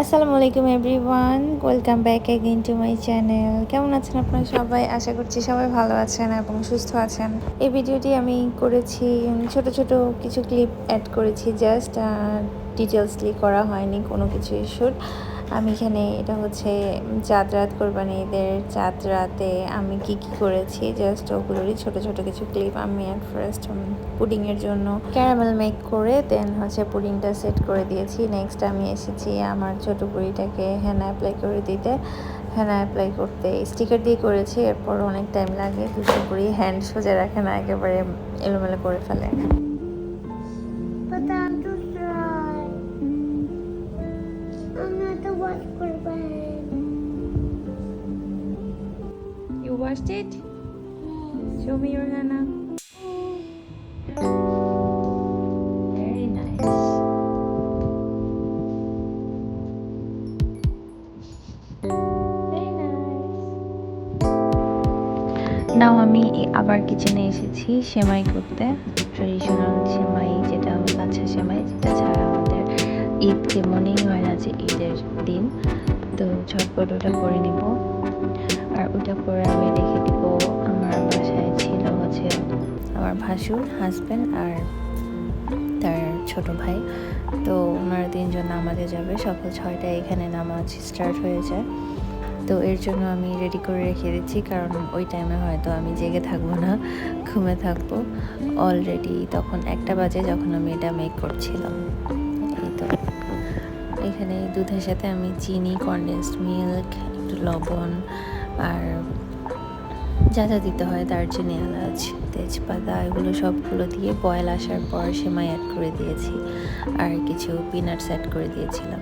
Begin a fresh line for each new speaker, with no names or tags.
আসসালামু আলাইকুম everyone, welcome back again to my channel. কেমন আছেন আপনারা সবাই? আশা করছি সবাই ভালো আছেন এবং সুস্থ আছেন। এই ভিডিওটি আমি করেছি, ছোট ছোট কিছু ক্লিপ অ্যাড করেছি, জাস্ট ডিটেলসলি করা হয়নি কোনো কিছু শ্যুট। আমি এখানে এটা হচ্ছে চাঁদ রাত, কোরবানি ঈদের চাঁদ রাতে আমি কি করেছি, জাস্ট ওগুলোরই ছোট ছোট কিছু ক্লিপ। আমি অ্যাট ফার্স্ট পুডিংয়ের জন্য ক্যারামেল মেক করে দেন হচ্ছে পুডিংটা সেট করে দিয়েছি। নেক্সট আমি এসেছি আমার ছোটো বুড়িটাকে হেনা অ্যাপ্লাই করে দিতে। হেনা অ্যাপ্লাই করতে স্টিকার দিয়ে করেছি, এরপর অনেক টাইম লাগে। দুটো বুড়ি হ্যান্ড সোজা রাখে না, একেবারে এলোমেলো করে ফেলে। You watched it? Show me your Hannah. Very nice. Very nice. নাও আমি আবার কিচেনে এসেছি সেমাই করতে। ট্রেডিশনাল সেমাই, যেটা কাঁচা সেমাই, যেটা ছাড়া আমাদের ঈদ যেমনই হয় না, যে ঈদের দিন। তো ঝটপট ওটা করে নিব, আর ওটা করে আমি রেখে দিব। আমার বাসায় ছিল হচ্ছে আমার ভাসুর হাজব্যান্ড আর তার ছোট ভাই। তো ওনারা তিনজন নামাজে যাবে, সকাল 6টায় এখানে নামাজ স্টার্ট হয়ে যায়। তো এর জন্য আমি রেডি করে রেখে দিচ্ছি, কারণ ওই টাইমে হয়তো আমি জেগে থাকবো না, ঘুমে থাকবো। অলরেডি তখন 1টা বাজে যখন আমি এটা মেক করছিলাম। এই তো এখানে দুধের সাথে আমি চিনি, কনডেন্সড মিল্ক, একটু লবণ আর যা যা দিতে হয়, দারচিনি, এলাচ, তেজপাতা, এগুলো সবগুলো দিয়ে বয়েল আসার পর সেমাই অ্যাড করে দিয়েছি আর কিছু পিনাটস অ্যাড করে দিয়েছিলাম।